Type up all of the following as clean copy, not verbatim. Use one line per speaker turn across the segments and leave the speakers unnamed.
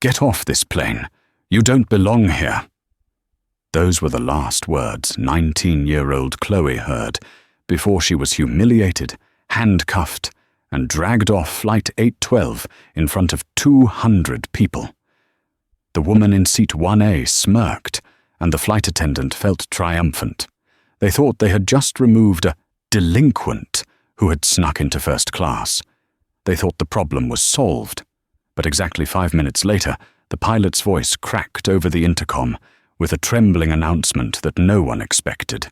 "Get off this plane. You don't belong here." Those were the last words 19-year-old Khloe heard before she was humiliated, handcuffed, and dragged off Flight 812 in front of 200 people. The woman in seat 1A smirked, and the flight attendant felt triumphant. They thought they had just removed a delinquent who had snuck into first class. They thought the problem was solved. But exactly 5 minutes later, the pilot's voice cracked over the intercom with a trembling announcement that no one expected.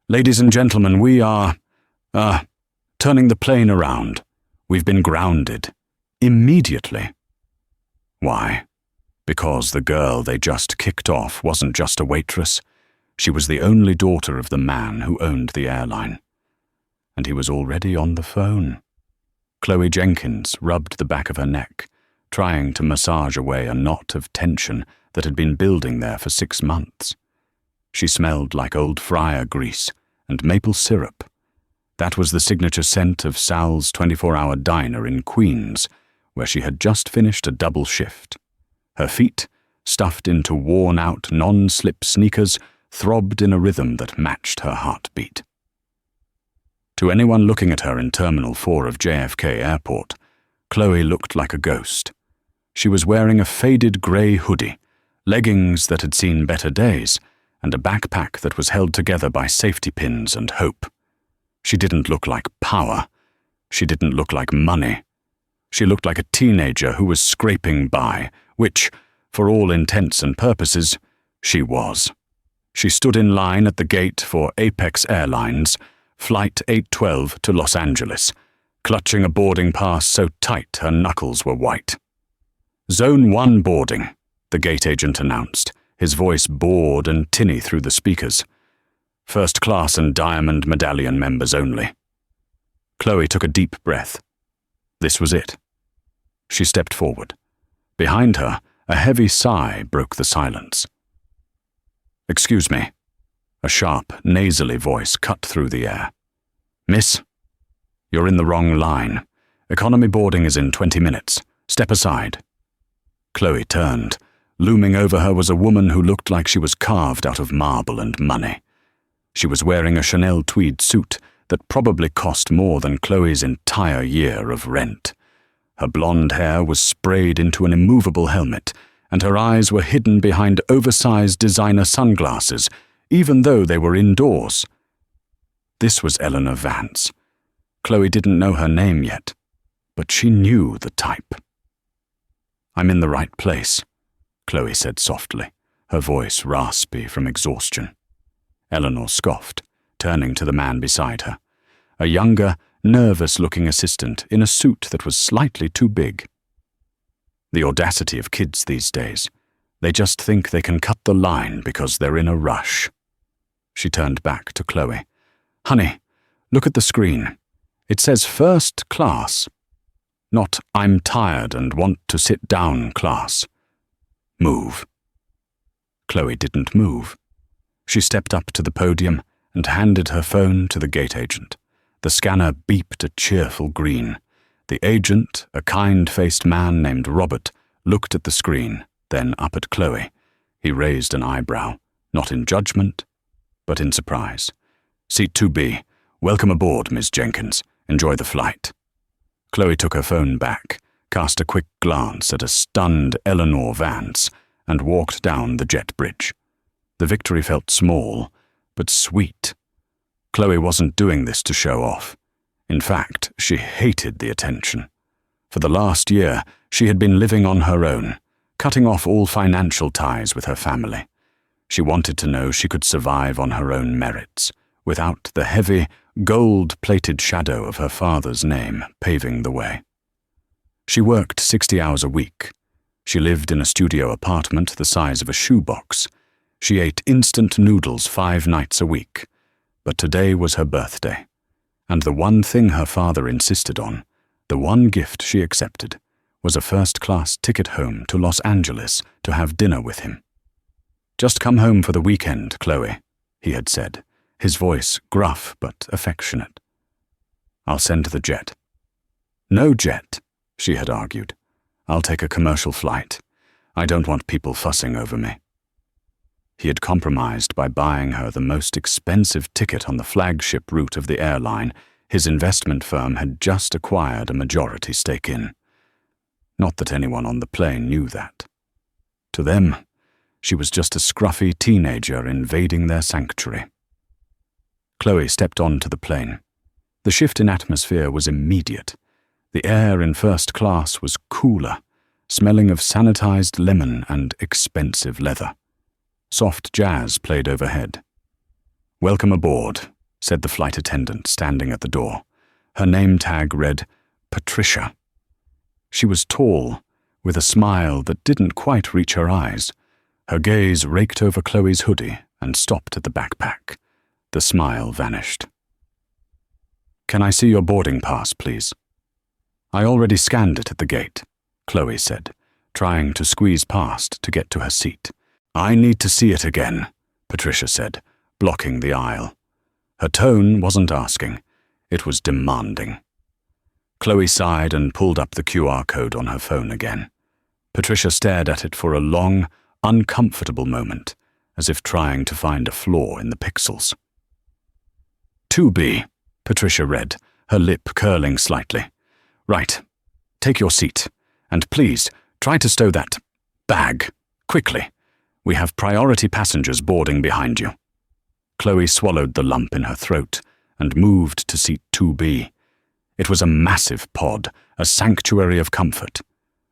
"Ladies and gentlemen, we are, turning the plane around. We've been grounded. Immediately." Why? Because the girl they just kicked off wasn't just a waitress. She was the only daughter of the man who owned the airline. And he was already on the phone. Khloe Jenkins rubbed the back of her neck, trying to massage away a knot of tension that had been building there for 6 months. She smelled like old fryer grease and maple syrup. That was the signature scent of Sal's 24-hour diner in Queens, where she had just finished a double shift. Her feet, stuffed into worn-out non-slip sneakers, throbbed in a rhythm that matched her heartbeat. To anyone looking at her in Terminal 4 of JFK Airport, Khloe looked like a ghost. She was wearing a faded grey hoodie, leggings that had seen better days, and a backpack that was held together by safety pins and hope. She didn't look like power. She didn't look like money. She looked like a teenager who was scraping by, which, for all intents and purposes, she was. She stood in line at the gate for Apex Airlines, Flight 812 to Los Angeles, clutching a boarding pass so tight her knuckles were white. "Zone 1 boarding," the gate agent announced, his voice bored and tinny through the speakers. "First class and Diamond Medallion members only." Khloe took a deep breath. This was it. She stepped forward. Behind her, a heavy sigh broke the silence. "Excuse me." A sharp, nasally voice cut through the air. "Miss, you're in the wrong line. Economy boarding is in 20 minutes. Step aside." Khloe turned. Looming over her was a woman who looked like she was carved out of marble and money. She was wearing a Chanel tweed suit that probably cost more than Khloe's entire year of rent. Her blonde hair was sprayed into an immovable helmet, and her eyes were hidden behind oversized designer sunglasses, even though they were indoors. This was Eleanor Vance. Khloe didn't know her name yet, but she knew the type. "I'm in the right place," Khloe said softly, her voice raspy from exhaustion. Eleanor scoffed, turning to the man beside her, a younger, nervous-looking assistant in a suit that was slightly too big. The audacity of kids these days. They just think they can cut the line because they're in a rush. She turned back to Khloe. "Honey, look at the screen. It says first class. Not I'm tired and want to sit down class. Move." Khloe didn't move. She stepped up to the podium and handed her phone to the gate agent. The scanner beeped a cheerful green. The agent, a kind-faced man named Robert, looked at the screen, then up at Khloe. He raised an eyebrow, not in judgment, but in surprise. "Seat 2B. Welcome aboard, Miss Jenkins. Enjoy the flight." Khloe took her phone back, cast a quick glance at a stunned Eleanor Vance, and walked down the jet bridge. The victory felt small, but sweet. Khloe wasn't doing this to show off. In fact, she hated the attention. For the last year, she had been living on her own, cutting off all financial ties with her family. She wanted to know she could survive on her own merits, without the heavy, gold-plated shadow of her father's name paving the way. She worked 60 hours a week. She lived in a studio apartment the size of a shoebox. She ate instant noodles 5 nights a week. But today was her birthday, and the one thing her father insisted on, the one gift she accepted, was a first-class ticket home to Los Angeles to have dinner with him. "Just come home for the weekend, Khloe," he had said, his voice gruff but affectionate. "I'll send the jet." "No jet," she had argued. "I'll take a commercial flight. I don't want people fussing over me. He had compromised by buying her the most expensive ticket on the flagship route of the airline his investment firm had just acquired a majority stake in. Not that anyone on the plane knew that. To them, she was just a scruffy teenager invading their sanctuary. Khloe stepped onto the plane. The shift in atmosphere was immediate. The air in first class was cooler, smelling of sanitized lemon and expensive leather. Soft jazz played overhead. "Welcome aboard," said the flight attendant standing at the door. Her name tag read Patricia. She was tall, with a smile that didn't quite reach her eyes. Her gaze raked over Khloe's hoodie and stopped at the backpack. The smile vanished. "Can I see your boarding pass, please?" "I already scanned it at the gate," Khloe said, trying to squeeze past to get to her seat. "I need to see it again," Patricia said, blocking the aisle. Her tone wasn't asking, it was demanding. Khloe sighed and pulled up the QR code on her phone again. Patricia stared at it for a long, uncomfortable moment, as if trying to find a flaw in the pixels. 2B, Patricia read, her lip curling slightly. "Right. Take your seat. And please, try to stow that bag. Quickly. We have priority passengers boarding behind you." Khloe swallowed the lump in her throat and moved to seat 2B. It was a massive pod, a sanctuary of comfort.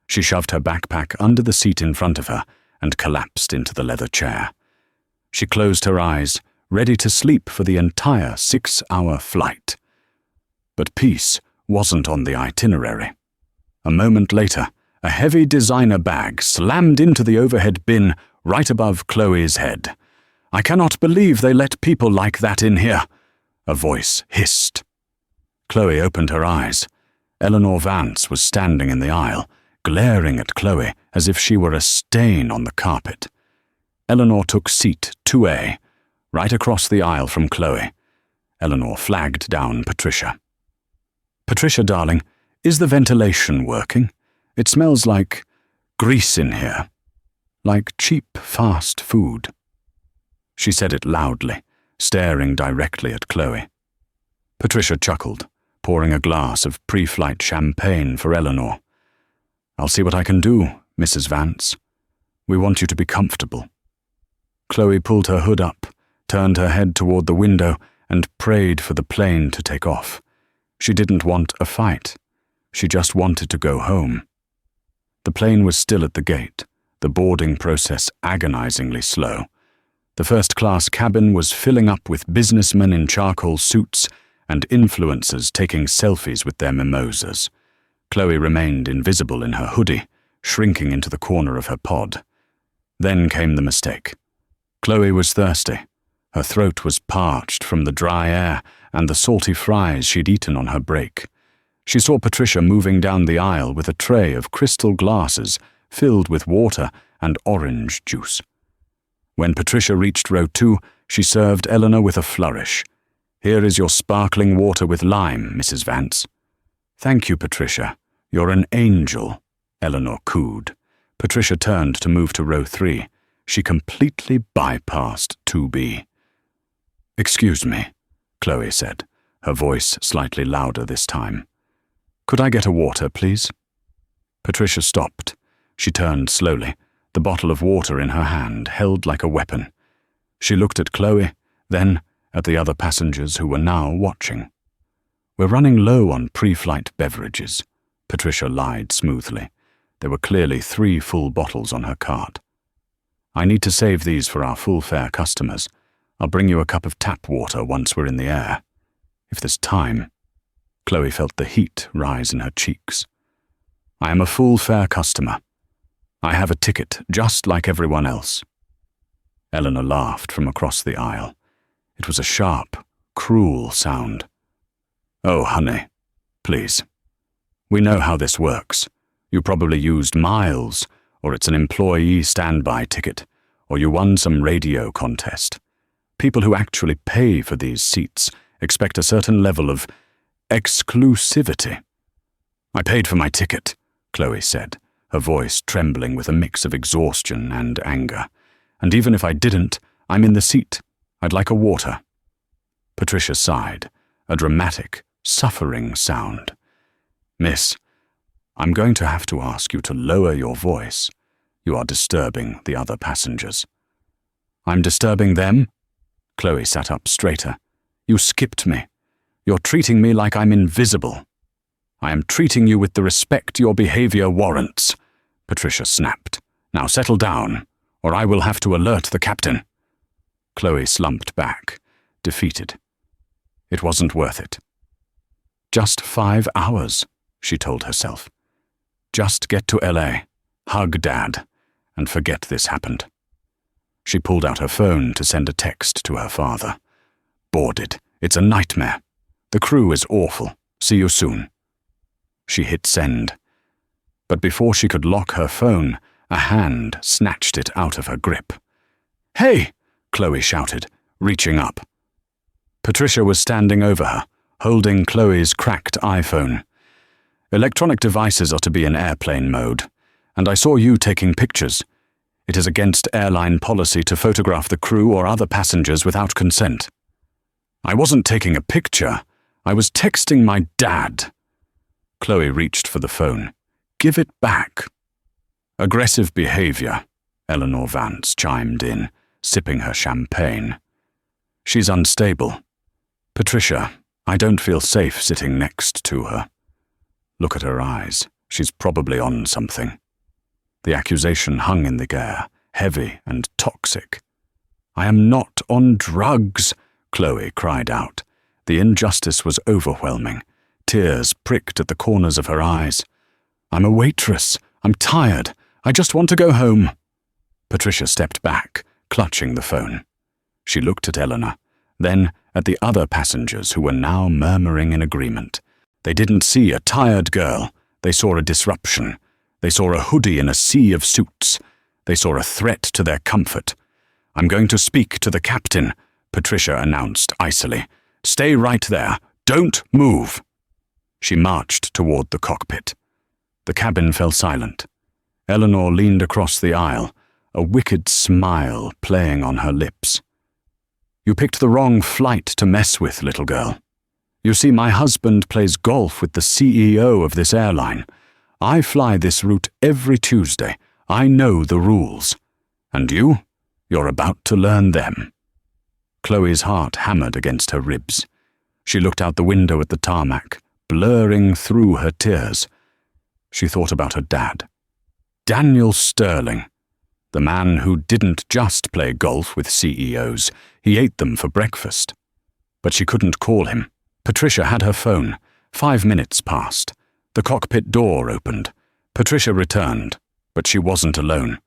She shoved her backpack under the seat in front of her and collapsed into the leather chair. She closed her eyes, ready to sleep for the entire 6-hour flight. But peace wasn't on the itinerary. A moment later, a heavy designer bag slammed into the overhead bin right above Khloe's head. "I cannot believe they let people like that in here," a voice hissed. Khloe opened her eyes. Eleanor Vance was standing in the aisle, glaring at Khloe as if she were a stain on the carpet. Eleanor took seat 2A, right across the aisle from Khloe. Eleanor flagged down Patricia. "Patricia, darling, is the ventilation working? It smells like grease in here. Like cheap fast food." She said it loudly, staring directly at Khloe. Patricia chuckled, pouring a glass of pre-flight champagne for Eleanor. "I'll see what I can do, Mrs. Vance. We want you to be comfortable." Khloe pulled her hood up, turned her head toward the window, and prayed for the plane to take off. She didn't want a fight. She just wanted to go home. The plane was still at the gate, the boarding process agonizingly slow. The first-class cabin was filling up with businessmen in charcoal suits and influencers taking selfies with their mimosas. Khloe remained invisible in her hoodie, shrinking into the corner of her pod. Then came the mistake. Khloe was thirsty. Her throat was parched from the dry air and the salty fries she'd eaten on her break. She saw Patricia moving down the aisle with a tray of crystal glasses filled with water and orange juice. When Patricia reached row 2, she served Eleanor with a flourish. "Here is your sparkling water with lime, Mrs. Vance." "Thank you, Patricia. You're an angel," Eleanor cooed. Patricia turned to move to row 3. She completely bypassed 2B. "Excuse me," Khloe said, her voice slightly louder this time. "Could I get a water, please?" Patricia stopped. She turned slowly, the bottle of water in her hand held like a weapon. She looked at Khloe, then at the other passengers who were now watching. "We're running low on pre-flight beverages," Patricia lied smoothly. There were clearly 3 full bottles on her cart. "I need to save these for our full-fare customers. I'll bring you a cup of tap water once we're in the air. If there's time." Khloe felt the heat rise in her cheeks. "I am a full-fare customer. I have a ticket just like everyone else." Eleanor laughed from across the aisle. It was a sharp, cruel sound. "Oh, honey, please. We know how this works. You probably used miles, or it's an employee standby ticket, or you won some radio contest. People who actually pay for these seats expect a certain level of exclusivity." "I paid for my ticket," Khloe said, her voice trembling with a mix of exhaustion and anger. "And even if I didn't, I'm in the seat. I'd like a water." Patricia sighed, a dramatic, suffering sound. "Miss, I'm going to have to ask you to lower your voice. You are disturbing the other passengers." "I'm disturbing them?" Khloe sat up straighter. "You skipped me. You're treating me like I'm invisible." "I am treating you with the respect your behavior warrants," Patricia snapped. "Now settle down, or I will have to alert the captain." Khloe slumped back, defeated. It wasn't worth it. "Just 5 hours," she told herself. "Just get to LA, hug Dad, and forget this happened." She pulled out her phone to send a text to her father. "Boarded. It's a nightmare. The crew is awful. See you soon." She hit send. But before she could lock her phone, a hand snatched it out of her grip. "Hey!" Khloe shouted, reaching up. Patricia was standing over her, holding Khloe's cracked iPhone. "Electronic devices are to be in airplane mode, and I saw you taking pictures. It is against airline policy to photograph the crew or other passengers without consent." "I wasn't taking a picture. I was texting my dad." Khloe reached for the phone. "Give it back." "Aggressive behavior," Eleanor Vance chimed in, sipping her champagne. "She's unstable. Patricia, I don't feel safe sitting next to her. Look at her eyes. She's probably on something." The accusation hung in the air, heavy and toxic. "I am not on drugs," Khloe cried out. The injustice was overwhelming. Tears pricked at the corners of her eyes. "I'm a waitress. I'm tired. I just want to go home." Patricia stepped back, clutching the phone. She looked at Eleanor, then at the other passengers who were now murmuring in agreement. They didn't see a tired girl. They saw a disruption. They saw a hoodie in a sea of suits. They saw a threat to their comfort. "I'm going to speak to the captain," Patricia announced icily. "Stay right there. Don't move." She marched toward the cockpit. The cabin fell silent. Eleanor leaned across the aisle, a wicked smile playing on her lips. "You picked the wrong flight to mess with, little girl. You see, my husband plays golf with the CEO of this airline. I fly this route every Tuesday. I know the rules. And you're about to learn them." Khloe's heart hammered against her ribs. She looked out the window at the tarmac, blurring through her tears. She thought about her dad. Daniel Sterling, the man who didn't just play golf with CEOs, he ate them for breakfast. But she couldn't call him. Patricia had her phone. 5 minutes passed. The cockpit door opened. Patricia returned, but she wasn't alone.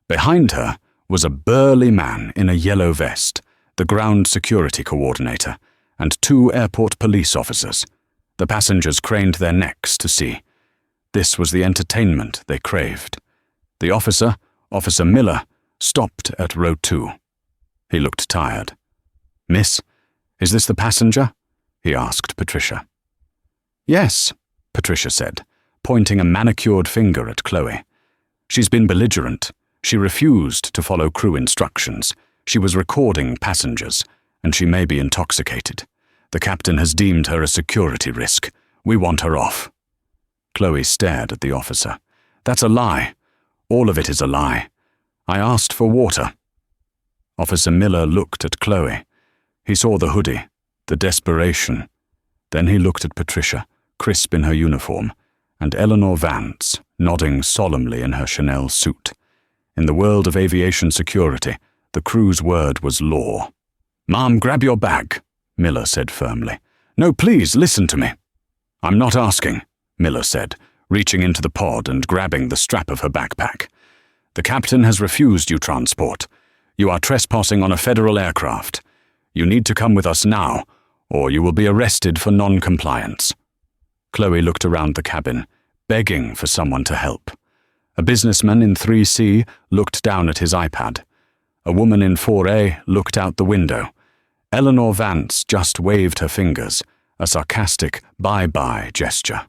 Behind her was a burly man in a yellow vest, the ground security coordinator, and 2 airport police officers. The passengers craned their necks to see. This was the entertainment they craved. The officer, Officer Miller, stopped at row 2. He looked tired. "Miss, is this the passenger?" he asked Patricia. "Yes," Patricia said, pointing a manicured finger at Khloe. "She's been belligerent. She refused to follow crew instructions. She was recording passengers, and she may be intoxicated. The captain has deemed her a security risk. We want her off." Khloe stared at the officer. "That's a lie. All of it is a lie. I asked for water." Officer Miller looked at Khloe. He saw the hoodie, the desperation. Then he looked at Patricia, crisp in her uniform, and Eleanor Vance, nodding solemnly in her Chanel suit. In the world of aviation security, the crew's word was law. "Ma'am, grab your bag," Miller said firmly. "No, please, listen to me." "I'm not asking," Miller said, reaching into the pod and grabbing the strap of her backpack. "The captain has refused you transport. You are trespassing on a federal aircraft. You need to come with us now, or you will be arrested for non-compliance." Khloe looked around the cabin, begging for someone to help. A businessman in 3C looked down at his iPad. A woman in 4A looked out the window. Eleanor Vance just waved her fingers, a sarcastic bye-bye gesture.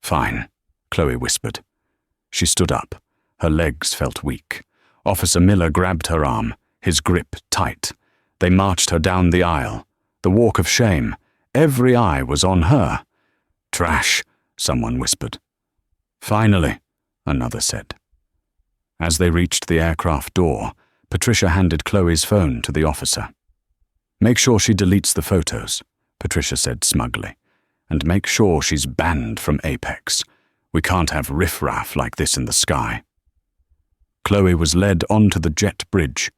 "Fine," Khloe whispered. She stood up. Her legs felt weak. Officer Miller grabbed her arm, his grip tight. They marched her down the aisle. The walk of shame. Every eye was on her. "Trash," someone whispered. "Finally," another said. As they reached the aircraft door, Patricia handed Khloe's phone to the officer. "Make sure she deletes the photos," Patricia said smugly. "And make sure she's banned from Apex. We can't have riffraff like this in the sky." Khloe was led onto the jet bridge.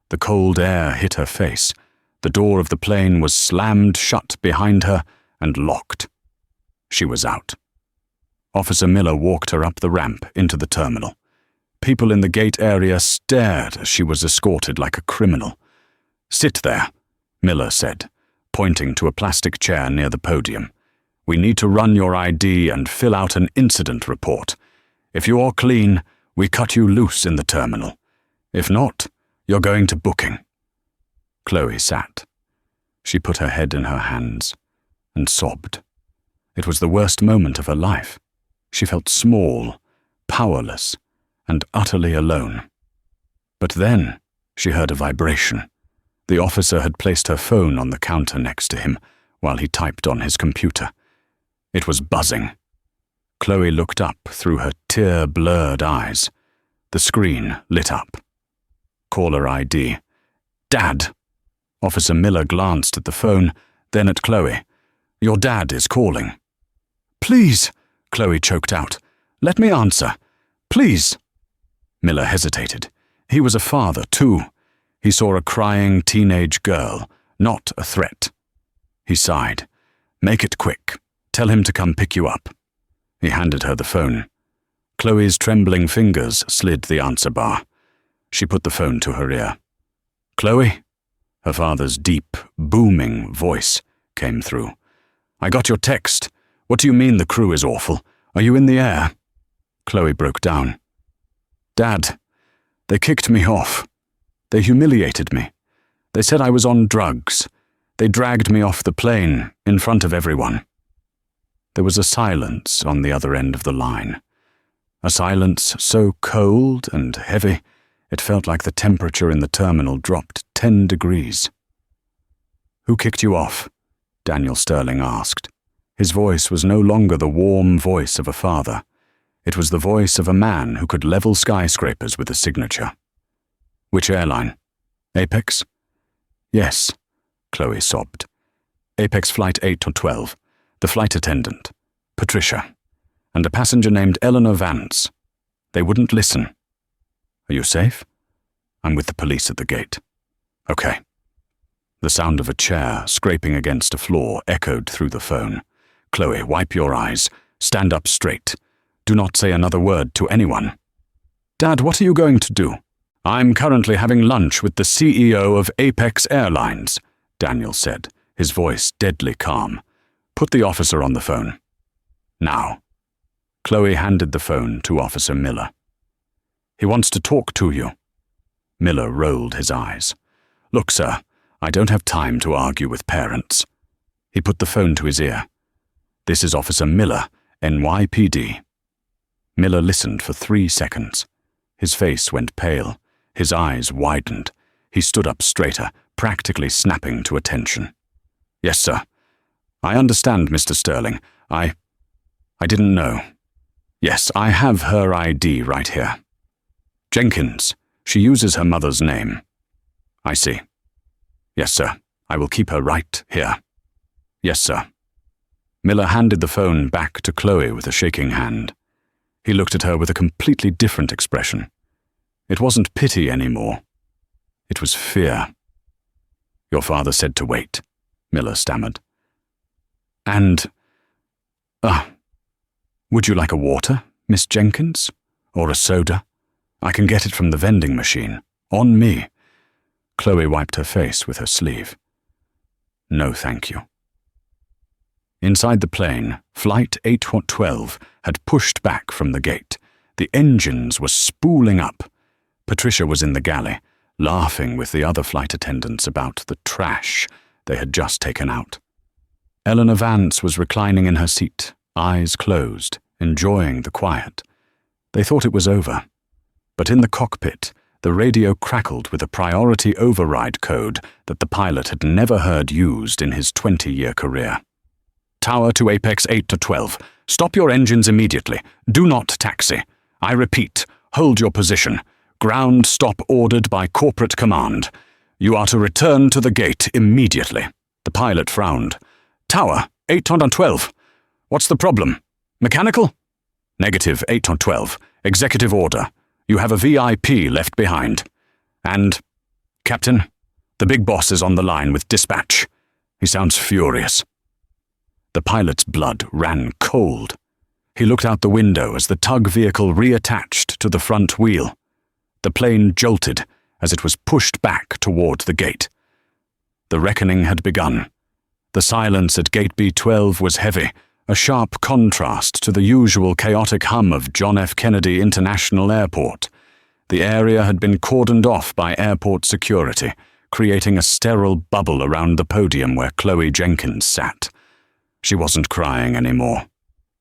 The cold air hit her face. The door of the plane was slammed shut behind her and locked. She was out. Officer Miller walked her up the ramp into the terminal. People in the gate area stared as she was escorted like a criminal. "Sit there," Miller said, pointing to a plastic chair near the podium. "We need to run your ID and fill out an incident report. If you're clean, we cut you loose in the terminal. If not, you're going to booking." Khloe sat. She put her head in her hands and sobbed. It was the worst moment of her life. She felt small, powerless, and utterly alone. But then she heard a vibration. The officer had placed her phone on the counter next to him while he typed on his computer. It was buzzing. Khloe looked up through her tear-blurred eyes. The screen lit up. Caller ID. "Dad!" Officer Miller glanced at the phone, then at Khloe. "Your dad is calling." "Please," Khloe choked out. "Let me answer. Please." Miller hesitated. He was a father, too. He saw a crying teenage girl, not a threat. He sighed. "Make it quick. Tell him to come pick you up." He handed her the phone. Khloe's trembling fingers slid the answer bar. She put the phone to her ear. "Khloe?" Her father's deep, booming voice came through. "I got your text. What do you mean the crew is awful? Are you in the air?" Khloe broke down. "Dad, they kicked me off. They humiliated me. They said I was on drugs. They dragged me off the plane in front of everyone." There was a silence on the other end of the line. A silence so cold and heavy, it felt like the temperature in the terminal dropped 10 degrees. "Who kicked you off?" Daniel Sterling asked. His voice was no longer the warm voice of a father. It was the voice of a man who could level skyscrapers with a signature. "Which airline? Apex?" "Yes," Khloe sobbed. "Apex Flight 8 or 12. The flight attendant, Patricia, and a passenger named Eleanor Vance. They wouldn't listen." "Are you safe?" "I'm with the police at the gate." "Okay." The sound of a chair scraping against a floor echoed through the phone. "Khloe, wipe your eyes. Stand up straight. Do not say another word to anyone." "Dad, what are you going to do?" "I'm currently having lunch with the CEO of Apex Airlines," Daniel said, his voice deadly calm. "Put the officer on the phone. Now." Khloe handed the phone to Officer Miller. "He wants to talk to you." Miller rolled his eyes. "Look, sir, I don't have time to argue with parents." He put the phone to his ear. "This is Officer Miller, NYPD." Miller listened for 3 seconds. His face went pale. His eyes widened. He stood up straighter, practically snapping to attention. "Yes, sir. I understand, Mr. Sterling. I didn't know. Yes, I have her ID right here. Jenkins. She uses her mother's name." "I see." "Yes, sir. I will keep her right here." "Yes, sir." Miller handed the phone back to Khloe with a shaking hand. He looked at her with a completely different expression. It wasn't pity anymore. It was fear. "Your father said to wait," Miller stammered. "And, would you like a water, Miss Jenkins? Or a soda? I can get it from the vending machine. On me." Khloe wiped her face with her sleeve. "No, thank you." Inside the plane, Flight 812 had pushed back from the gate. The engines were spooling up. Patricia was in the galley, laughing with the other flight attendants about the trash they had just taken out. Eleanor Vance was reclining in her seat, eyes closed, enjoying the quiet. They thought it was over. But in the cockpit, the radio crackled with a priority override code that the pilot had never heard used in his 20-year career. Tower to Apex 8 to 12. Stop your engines immediately. Do not taxi. I repeat, hold your position. Ground stop ordered by corporate command. You are to return to the gate immediately. The pilot frowned. Tower, 8 on 12. What's the problem? Mechanical? Negative, 8 on 12. Executive order. You have a VIP left behind. And, Captain, the big boss is on the line with dispatch. He sounds furious. The pilot's blood ran cold. He looked out the window as the tug vehicle reattached to the front wheel. The plane jolted as it was pushed back toward the gate. The reckoning had begun. The silence at Gate B12 was heavy, a sharp contrast to the usual chaotic hum of John F. Kennedy International Airport. The area had been cordoned off by airport security, creating a sterile bubble around the podium where Khloe Jenkins sat. She wasn't crying anymore.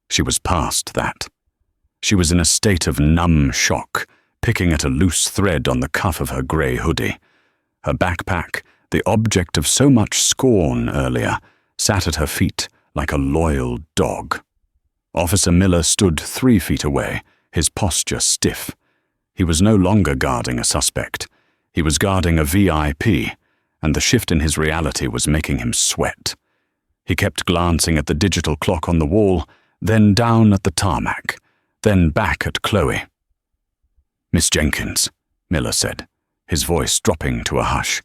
She was past that. She was in a state of numb shock, picking at a loose thread on the cuff of her grey hoodie. Her backpack, the object of so much scorn earlier, sat at her feet like a loyal dog. Officer Miller stood 3 feet away, his posture stiff. He was no longer guarding a suspect. He was guarding a VIP, and the shift in his reality was making him sweat. He kept glancing at the digital clock on the wall, then down at the tarmac, then back at Khloe. Miss Jenkins, Miller said, his voice dropping to a hush.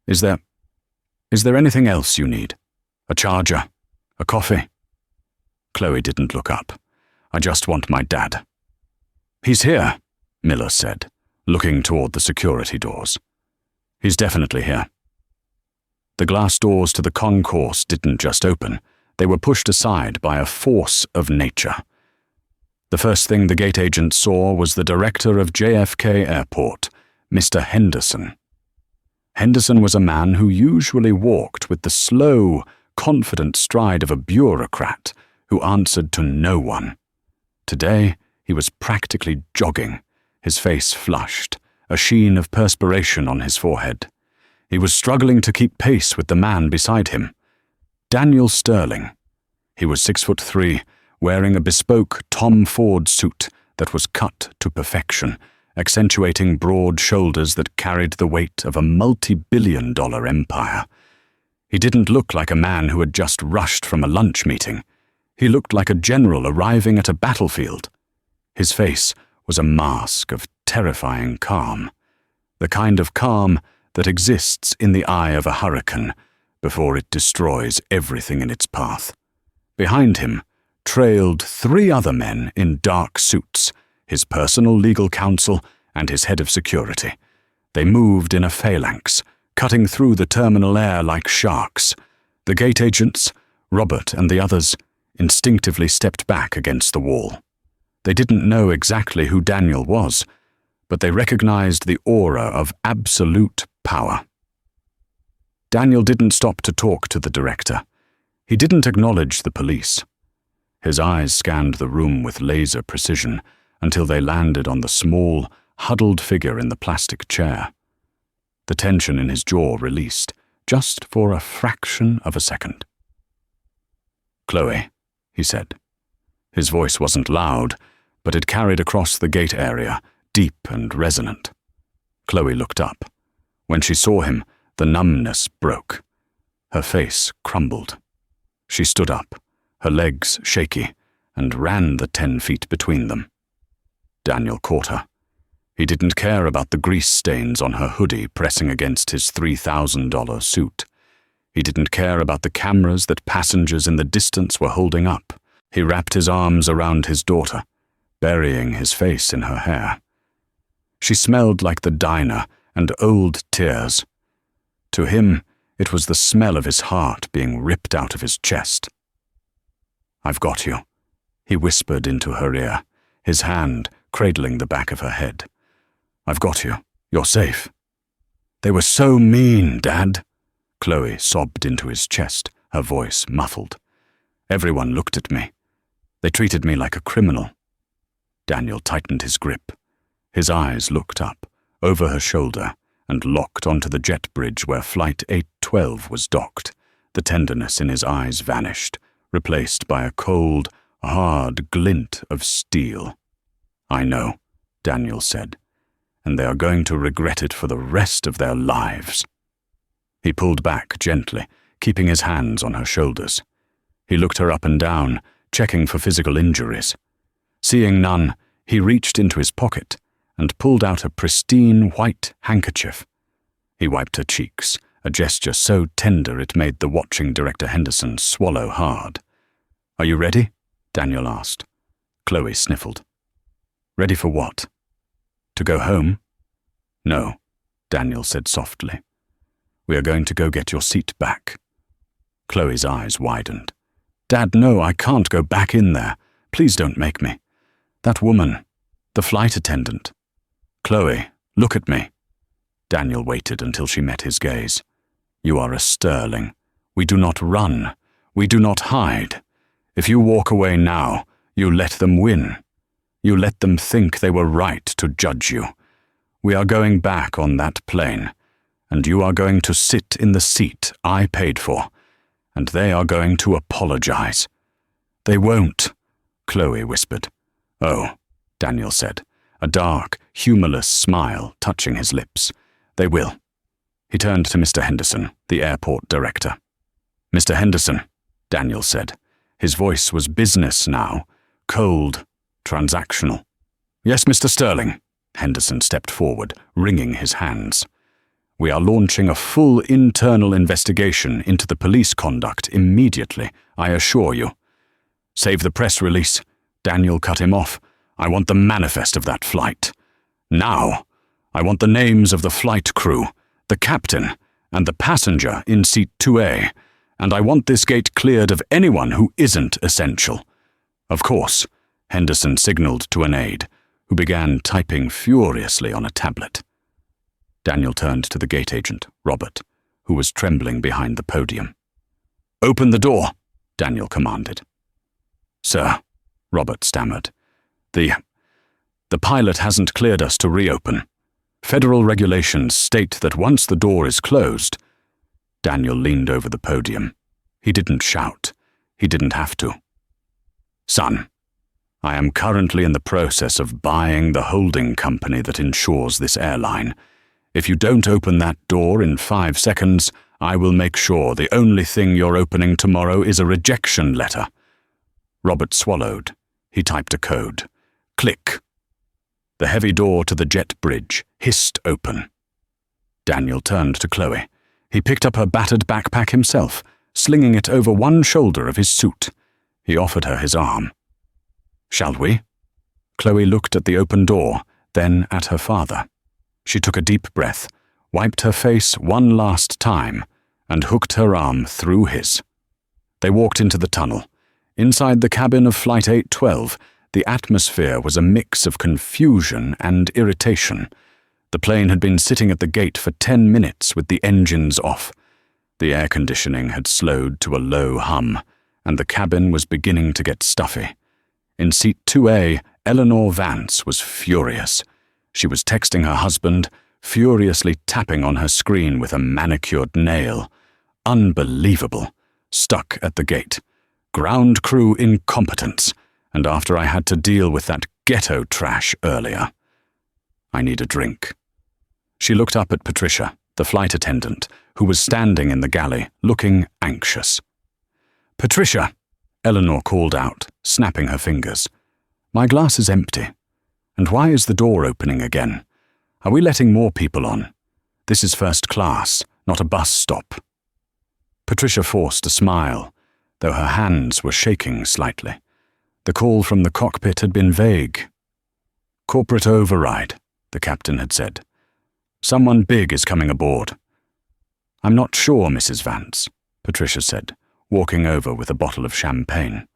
Is there anything else you need? A charger? A coffee? Khloe didn't look up. I just want my dad. He's here, Miller said, looking toward the security doors. He's definitely here. The glass doors to the concourse didn't just open. They were pushed aside by a force of nature. The first thing the gate agent saw was the director of JFK Airport, Mr. Henderson. Henderson was a man who usually walked with the slow, confident stride of a bureaucrat who answered to no one. Today, he was practically jogging, his face flushed, a sheen of perspiration on his forehead. He was struggling to keep pace with the man beside him. Daniel Sterling. He was 6'3", wearing a bespoke Tom Ford suit that was cut to perfection, accentuating broad shoulders that carried the weight of a multi-billion-dollar empire. He didn't look like a man who had just rushed from a lunch meeting. He looked like a general arriving at a battlefield. His face was a mask of terrifying calm, the kind of calm that exists in the eye of a hurricane before it destroys everything in its path. Behind him trailed 3 other men in dark suits, his personal legal counsel and his head of security. They moved in a phalanx, cutting through the terminal air like sharks. The gate agents, Robert and the others, instinctively stepped back against the wall. They didn't know exactly who Daniel was, but they recognized the aura of absolute power. Daniel didn't stop to talk to the director. He didn't acknowledge the police. His eyes scanned the room with laser precision until they landed on the small, huddled figure in the plastic chair. The tension in his jaw released, just for a fraction of a second. "Khloe," he said. His voice wasn't loud, but it carried across the gate area, deep and resonant. Khloe looked up. When she saw him, the numbness broke. Her face crumbled. She stood up, her legs shaky, and ran the 10 feet between them. Daniel caught her. He didn't care about the grease stains on her hoodie pressing against his $3,000 suit. He didn't care about the cameras that passengers in the distance were holding up. He wrapped his arms around his daughter, burying his face in her hair. She smelled like the diner and old tears. To him, it was the smell of his heart being ripped out of his chest. "I've got you," he whispered into her ear, his hand cradling the back of her head. "I've got you. You're safe." "They were so mean, Dad," Khloe sobbed into his chest, her voice muffled. "Everyone looked at me. They treated me like a criminal." Daniel tightened his grip. His eyes looked up, over her shoulder, and locked onto the jet bridge where Flight 812 was docked. The tenderness in his eyes vanished, replaced by a cold, hard glint of steel. "I know," Daniel said, "and they are going to regret it for the rest of their lives." He pulled back gently, keeping his hands on her shoulders. He looked her up and down, checking for physical injuries. Seeing none, he reached into his pocket and pulled out a pristine white handkerchief. He wiped her cheeks, a gesture so tender it made the watching Director Henderson swallow hard. "Are you ready?" Daniel asked. Khloe sniffled. "Ready for what? To go home?" "No," Daniel said softly. "We are going to go get your seat back." Khloe's eyes widened. "Dad, no, I can't go back in there. Please don't make me. That woman, the flight attendant. Khloe, look at me." Daniel waited until she met his gaze. "You are a sterling. We do not run. We do not hide. If you walk away now, you let them win. You let them think they were right to judge you. We are going back on that plane, and you are going to sit in the seat I paid for, and they are going to apologize." "They won't," Khloe whispered. "Oh," Daniel said, a dark, humorless smile touching his lips. "They will." He turned to Mr. Henderson, the airport director. "Mr. Henderson," Daniel said. His voice was business now, cold, transactional. "Yes, Mr. Sterling." Henderson stepped forward, wringing his hands. "We are launching a full internal investigation into the police conduct immediately, I assure you." "Save the press release," Daniel cut him off. "I want the manifest of that flight. Now, I want the names of the flight crew, the captain, and the passenger in seat 2A, and I want this gate cleared of anyone who isn't essential." "Of course," Henderson signaled to an aide, who began typing furiously on a tablet. Daniel turned to the gate agent, Robert, who was trembling behind the podium. "Open the door," Daniel commanded. "Sir," Robert stammered, The pilot hasn't cleared us to reopen. Federal regulations state that once the door is closed." Daniel leaned over the podium. He didn't shout. He didn't have to. "Son, I am currently in the process of buying the holding company that insures this airline. If you don't open that door in 5 seconds, I will make sure the only thing you're opening tomorrow is a rejection letter." Robert swallowed. He typed a code. Click. The heavy door to the jet bridge hissed open. Daniel turned to Khloe. He picked up her battered backpack himself, slinging it over one shoulder of his suit. He offered her his arm. "Shall we?" Khloe looked at the open door, then at her father. She took a deep breath, wiped her face one last time, and hooked her arm through his. They walked into the tunnel. Inside the cabin of Flight 812, the atmosphere was a mix of confusion and irritation. The plane had been sitting at the gate for 10 minutes with the engines off. The air conditioning had slowed to a low hum, and the cabin was beginning to get stuffy. In seat 2A, Eleanor Vance was furious. She was texting her husband, furiously tapping on her screen with a manicured nail. Unbelievable. Stuck at the gate. Ground crew incompetence. And after I had to deal with that ghetto trash earlier. "I need a drink." She looked up at Patricia, the flight attendant, who was standing in the galley, looking anxious. "Patricia," Eleanor called out, snapping her fingers. "My glass is empty. And why is the door opening again? Are we letting more people on? This is first class, not a bus stop." Patricia forced a smile, though her hands were shaking slightly. The call from the cockpit had been vague. "Corporate override," the captain had said. "Someone big is coming aboard." "I'm not sure, Mrs. Vance," Patricia said, walking over with a bottle of champagne.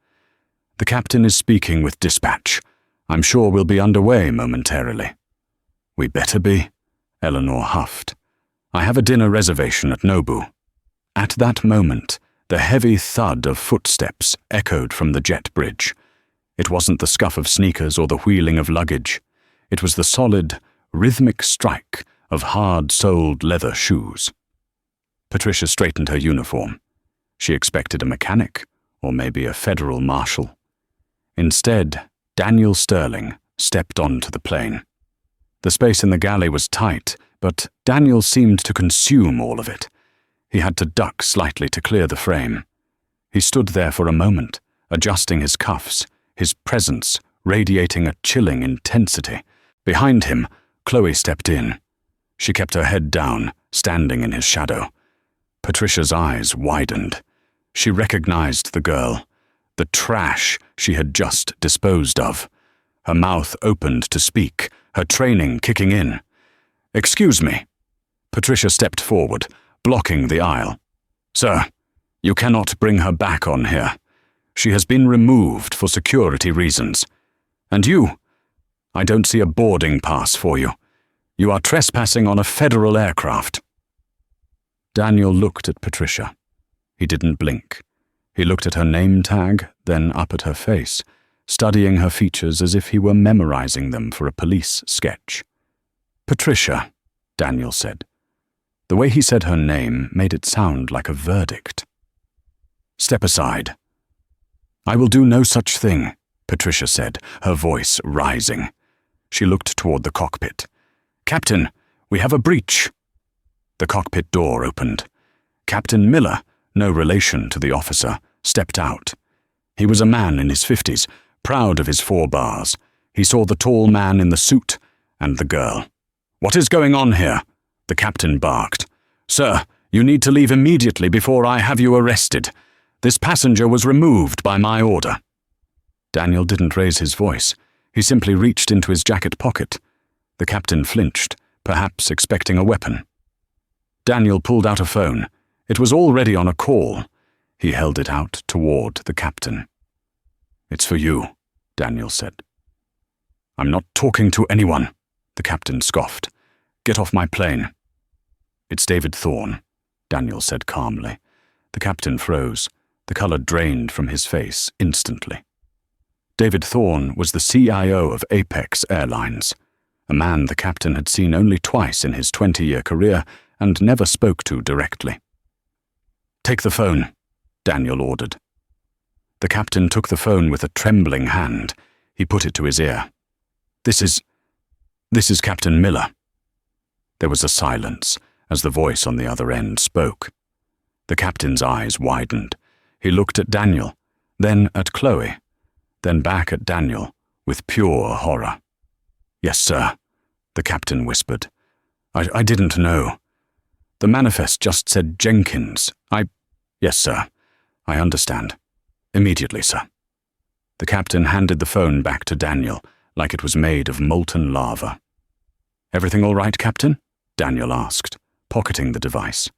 "The captain is speaking with dispatch. I'm sure we'll be underway momentarily." "We better be," Eleanor huffed. "I have a dinner reservation at Nobu." At that moment, the heavy thud of footsteps echoed from the jet bridge. It wasn't the scuff of sneakers or the wheeling of luggage. It was the solid, rhythmic strike of hard-soled leather shoes. Patricia straightened her uniform. She expected a mechanic, or maybe a federal marshal. Instead, Daniel Sterling stepped onto the plane. The space in the galley was tight, but Daniel seemed to consume all of it. He had to duck slightly to clear the frame. He stood there for a moment, adjusting his cuffs, his presence radiating a chilling intensity. Behind him, Khloe stepped in. She kept her head down, standing in his shadow. Patricia's eyes widened. She recognized the girl, the trash she had just disposed of. Her mouth opened to speak, her training kicking in. "Excuse me." Patricia stepped forward, blocking the aisle. "Sir, you cannot bring her back on here. She has been removed for security reasons. And you, I don't see a boarding pass for you. You are trespassing on a federal aircraft." Daniel looked at Patricia. He didn't blink. He looked at her name tag, then up at her face, studying her features as if he were memorizing them for a police sketch. "Patricia," Daniel said. The way he said her name made it sound like a verdict. "Step aside." "I will do no such thing," Patricia said, her voice rising. She looked toward the cockpit. "Captain, we have a breach." The cockpit door opened. Captain Miller, no relation to the officer, stepped out. He was a man in his 50s, proud of his 4 bars. He saw the tall man in the suit and the girl. "What is going on here?" the captain barked. "Sir, you need to leave immediately before I have you arrested. This passenger was removed by my order." Daniel didn't raise his voice. He simply reached into his jacket pocket. The captain flinched, perhaps expecting a weapon. Daniel pulled out a phone. It was already on a call. He held it out toward the captain. "It's for you," Daniel said. "I'm not talking to anyone," the captain scoffed. "Get off my plane." "It's David Thorne," Daniel said calmly. The captain froze. The color drained from his face instantly. David Thorne was the CIO of Apex Airlines, a man the captain had seen only twice in his 20-year career and never spoke to directly. "Take the phone," Daniel ordered. The captain took the phone with a trembling hand. He put it to his ear. This is Captain Miller." There was a silence as the voice on the other end spoke. The captain's eyes widened. He looked at Daniel, then at Khloe, then back at Daniel with pure horror. "Yes, sir," the captain whispered. I didn't know. The manifest just said Jenkins. Yes, sir. I understand. Immediately, sir." The captain handed the phone back to Daniel like it was made of molten lava. "Everything all right, Captain?" Daniel asked, pocketing the device.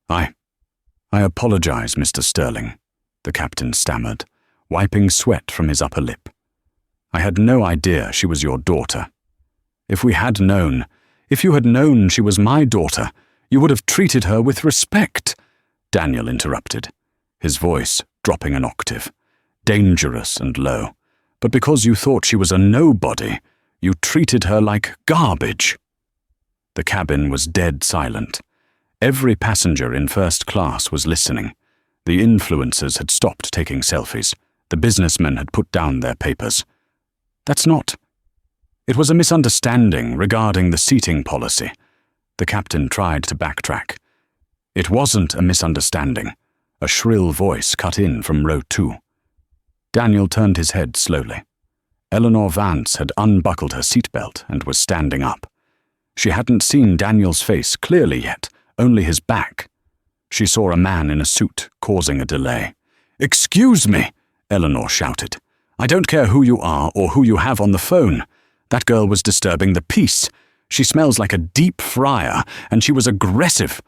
I apologize, Mr. Sterling," the captain stammered, wiping sweat from his upper lip. "I had no idea she was your daughter. If you had known she was my daughter, you would have treated her with respect," Daniel interrupted, his voice dropping an octave, dangerous and low. "But because you thought she was a nobody, you treated her like garbage." The cabin was dead silent. Every passenger in first class was listening. The influencers had stopped taking selfies. The businessmen had put down their papers. It was a misunderstanding regarding the seating policy. The captain tried to backtrack. "It wasn't a misunderstanding." A shrill voice cut in from row 2. Daniel turned his head slowly. Eleanor Vance had unbuckled her seatbelt and was standing up. She hadn't seen Daniel's face clearly yet, only his back. She saw a man in a suit causing a delay. "Excuse me," Eleanor shouted. "I don't care who you are or who you have on the phone. That girl was disturbing the peace. She smells like a deep fryer, and she was aggressive.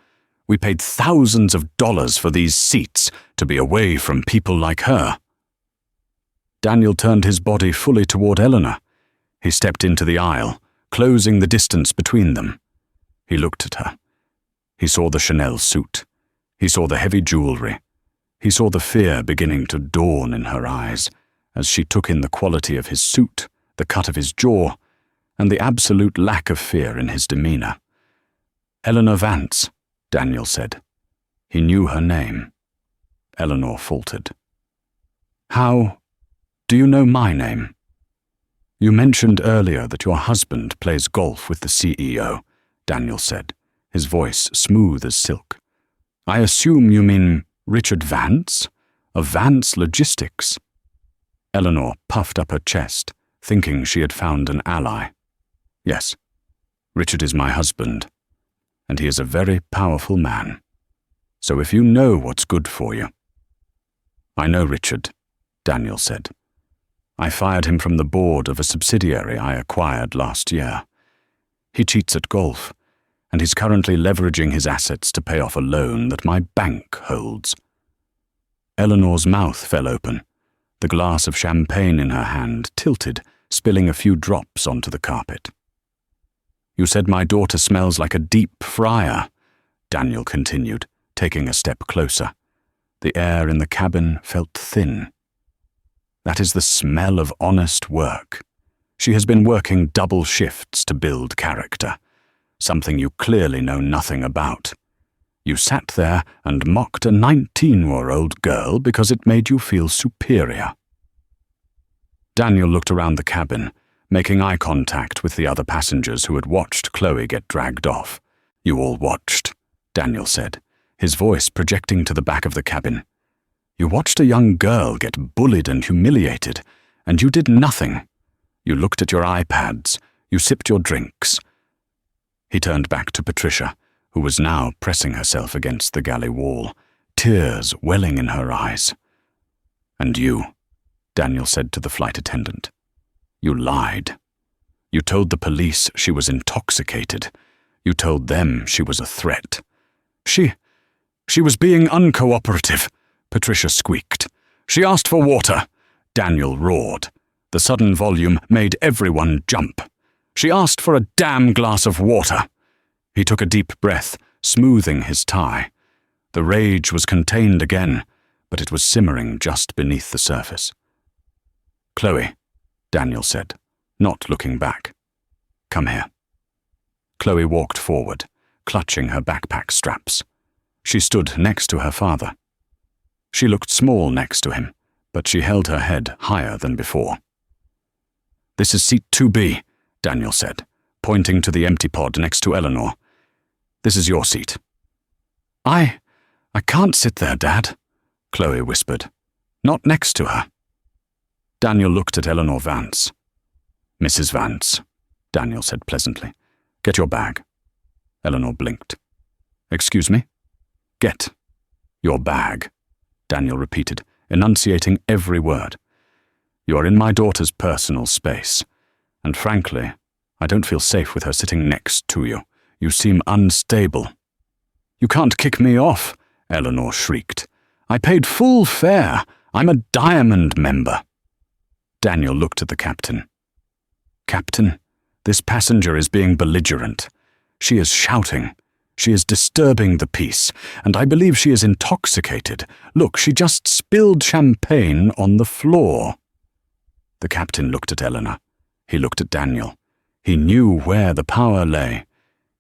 We paid thousands of dollars for these seats to be away from people like her." Daniel turned his body fully toward Eleanor. He stepped into the aisle, closing the distance between them. He looked at her. He saw the Chanel suit. He saw the heavy jewelry. He saw the fear beginning to dawn in her eyes as she took in the quality of his suit, the cut of his jaw, and the absolute lack of fear in his demeanor. "Eleanor Vance," Daniel said. He knew her name. Eleanor faltered. "How do you know my name?" "You mentioned earlier that your husband plays golf with the CEO," Daniel said, his voice smooth as silk. "I assume you mean Richard Vance, of Vance Logistics." Eleanor puffed up her chest, thinking she had found an ally. "Yes, Richard is my husband, and he is a very powerful man. So if you know what's good for you—" "I know Richard," Daniel said. "I fired him from the board of a subsidiary I acquired last year. He cheats at golf, and he's currently leveraging his assets to pay off a loan that my bank holds." Eleanor's mouth fell open. The glass of champagne in her hand tilted, spilling a few drops onto the carpet. "You said my daughter smells like a deep fryer," Daniel continued, taking a step closer. The air in the cabin felt thin. "That is the smell of honest work. She has been working double shifts to build character, something you clearly know nothing about. You sat there and mocked a 19-year-old girl because it made you feel superior." Daniel looked around the cabin, making eye contact with the other passengers who had watched Khloe get dragged off. "You all watched," Daniel said, his voice projecting to the back of the cabin. "You watched a young girl get bullied and humiliated, and you did nothing. You looked at your iPads, you sipped your drinks." He turned back to Patricia, who was now pressing herself against the galley wall, tears welling in her eyes. "And you," Daniel said to the flight attendant. "You lied. You told the police she was intoxicated. You told them she was a threat." She was being uncooperative," Patricia squeaked. "She asked for water," Daniel roared. The sudden volume made everyone jump. "She asked for a damn glass of water." He took a deep breath, smoothing his tie. The rage was contained again, but it was simmering just beneath the surface. "Khloe," Daniel said, not looking back. "Come here." Khloe walked forward, clutching her backpack straps. She stood next to her father. She looked small next to him, but she held her head higher than before. "This is seat 2B, Daniel said, pointing to the empty pod next to Eleanor. "This is your seat." I can't sit there, Dad," Khloe whispered. "Not next to her." Daniel looked at Eleanor Vance. "Mrs. Vance," Daniel said pleasantly. "Get your bag." Eleanor blinked. "Excuse me?" "Get your bag," Daniel repeated, enunciating every word. "You are in my daughter's personal space, and frankly, I don't feel safe with her sitting next to you. You seem unstable." "You can't kick me off," Eleanor shrieked. "I paid full fare. I'm a Diamond member." Daniel looked at the captain. "Captain, this passenger is being belligerent. She is shouting. She is disturbing the peace, and I believe she is intoxicated. Look, she just spilled champagne on the floor." The captain looked at Eleanor. He looked at Daniel. He knew where the power lay.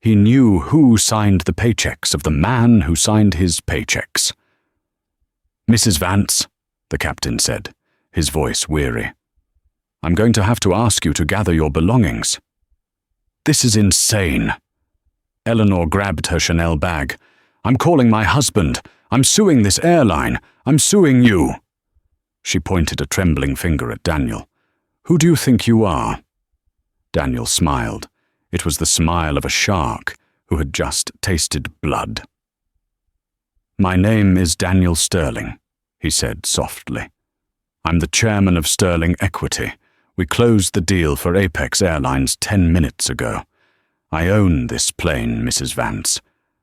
He knew who signed the paychecks of the man who signed his paychecks. "Mrs. Vance," the captain said, his voice weary, "I'm going to have to ask you to gather your belongings." "This is insane." Eleanor grabbed her Chanel bag. "I'm calling my husband. I'm suing this airline. I'm suing you." She pointed a trembling finger at Daniel. "Who do you think you are?" Daniel smiled. It was the smile of a shark who had just tasted blood. "My name is Daniel Sterling," he said softly. "I'm the chairman of Sterling Equity. We closed the deal for Apex Airlines 10 minutes ago. I own this plane, Mrs. Vance.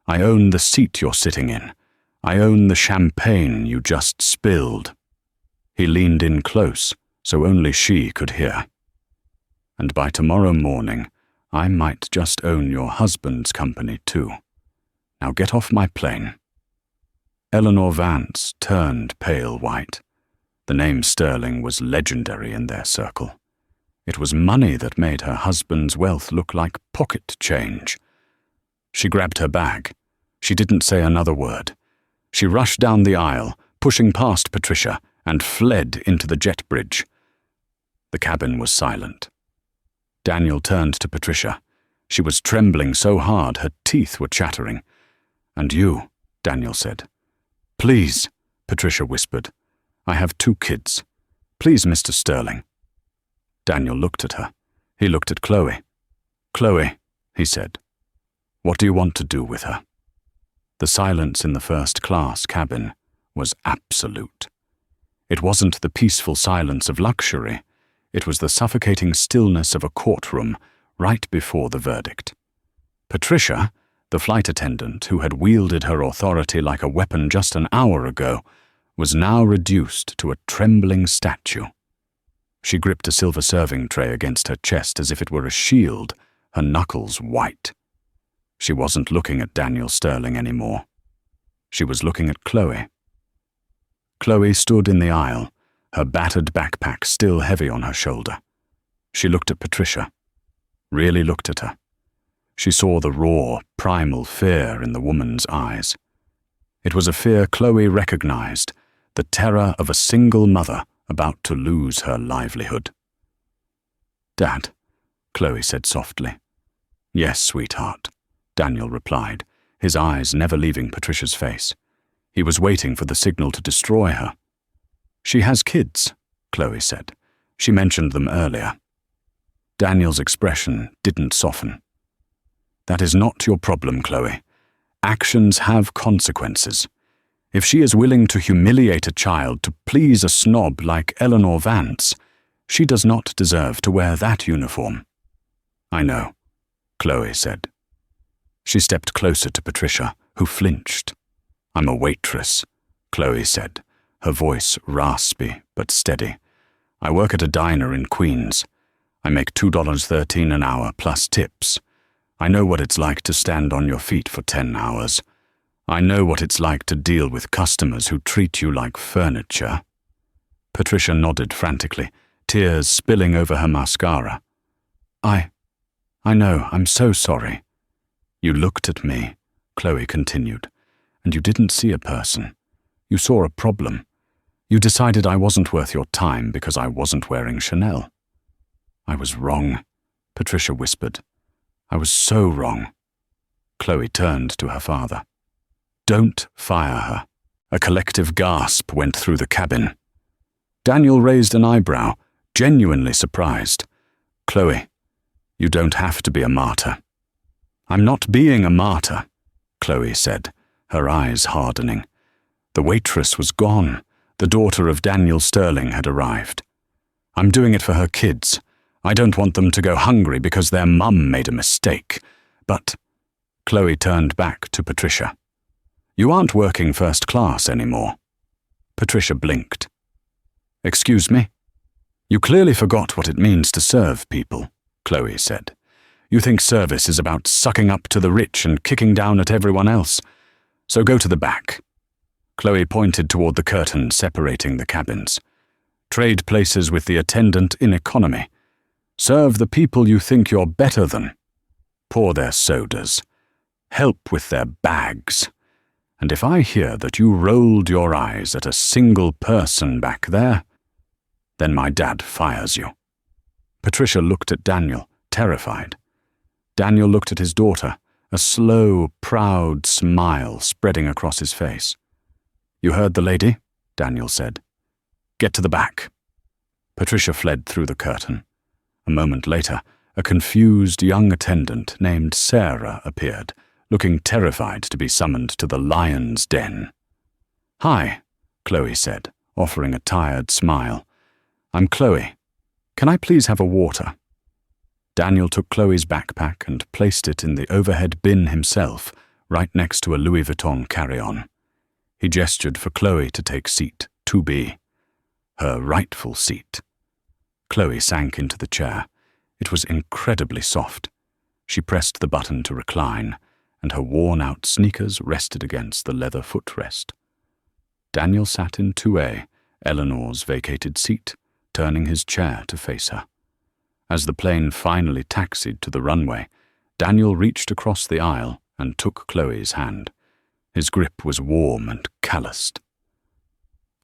I own the seat you're sitting in. I own the champagne you just spilled." He leaned in close, so only she could hear. "And by tomorrow morning, I might just own your husband's company too. Now get off my plane." Eleanor Vance turned pale white. The name Sterling was legendary in their circle. It was money that made her husband's wealth look like pocket change. She grabbed her bag. She didn't say another word. She rushed down the aisle, pushing past Patricia, and fled into the jet bridge. The cabin was silent. Daniel turned to Patricia. She was trembling so hard her teeth were chattering. "And you," Daniel said. "Please," Patricia whispered. "I have 2 kids. Please, Mr. Sterling." Daniel looked at her. He looked at Khloe. "Khloe," he said, "what do you want to do with her?" The silence in the first-class cabin was absolute. It wasn't the peaceful silence of luxury. It was the suffocating stillness of a courtroom right before the verdict. Patricia, the flight attendant who had wielded her authority like a weapon just an hour ago, was now reduced to a trembling statue. She gripped a silver serving tray against her chest as if it were a shield, her knuckles white. She wasn't looking at Daniel Sterling anymore. She was looking at Khloe. Khloe stood in the aisle, her battered backpack still heavy on her shoulder. She looked at Patricia, really looked at her. She saw the raw, primal fear in the woman's eyes. It was a fear Khloe recognized, the terror of a single mother about to lose her livelihood. "Dad," Khloe said softly. "Yes, sweetheart," Daniel replied, his eyes never leaving Patricia's face. He was waiting for the signal to destroy her. "She has kids," Khloe said. "She mentioned them earlier." Daniel's expression didn't soften. "That is not your problem, Khloe. Actions have consequences. If she is willing to humiliate a child to please a snob like Eleanor Vance, she does not deserve to wear that uniform." "I know," Khloe said. She stepped closer to Patricia, who flinched. "I'm a waitress," Khloe said, her voice raspy but steady. "I work at a diner in Queens. I make $2.13 an hour plus tips. I know what it's like to stand on your feet for 10 hours. I know what it's like to deal with customers who treat you like furniture." Patricia nodded frantically, tears spilling over her mascara. I know, I'm so sorry." "You looked at me," Khloe continued, "and you didn't see a person. You saw a problem. You decided I wasn't worth your time because I wasn't wearing Chanel." "I was wrong," Patricia whispered. "I was so wrong." Khloe turned to her father. "Don't fire her." A collective gasp went through the cabin. Daniel raised an eyebrow, genuinely surprised. "Khloe, you don't have to be a martyr." "I'm not being a martyr," Khloe said, her eyes hardening. The waitress was gone. The daughter of Daniel Sterling had arrived. "I'm doing it for her kids. I don't want them to go hungry because their mum made a mistake. But—" Khloe turned back to Patricia. "You aren't working first class anymore." Patricia blinked. "Excuse me?" "You clearly forgot what it means to serve people," Khloe said. "You think service is about sucking up to the rich and kicking down at everyone else. So go to the back." Khloe pointed toward the curtain separating the cabins. "Trade places with the attendant in economy. Serve the people you think you're better than. Pour their sodas. Help with their bags. And if I hear that you rolled your eyes at a single person back there, then my dad fires you." Patricia looked at Daniel, terrified. Daniel looked at his daughter, a slow, proud smile spreading across his face. "You heard the lady?" Daniel said. "Get to the back." Patricia fled through the curtain. A moment later, a confused young attendant named Sarah appeared, looking terrified to be summoned to the lion's den. "Hi," Khloe said, offering a tired smile. "I'm Khloe. Can I please have a water?" Daniel took Khloe's backpack and placed it in the overhead bin himself, right next to a Louis Vuitton carry-on. He gestured for Khloe to take seat 2B, her rightful seat. Khloe sank into the chair. It was incredibly soft. She pressed the button to recline, and her worn-out sneakers rested against the leather footrest. Daniel sat in 2A Eleanor's vacated seat, turning his chair to face her. As the plane finally taxied to the runway, Daniel reached across the aisle and took Khloe's hand. His grip was warm and calloused.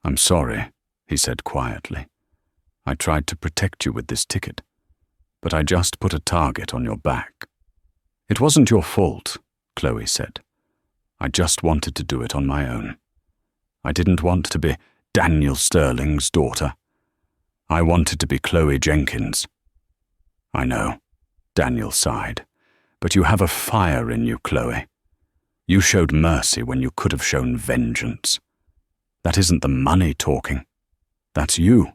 "I'm sorry," he said quietly. "I tried to protect you with this ticket, but I just put a target on your back." "It wasn't your fault," Khloe said. "I just wanted to do it on my own. I didn't want to be Daniel Sterling's daughter. I wanted to be Khloe Jenkins." "I know," Daniel sighed, "but you have a fire in you, Khloe. You showed mercy when you could have shown vengeance. That isn't the money talking. That's you."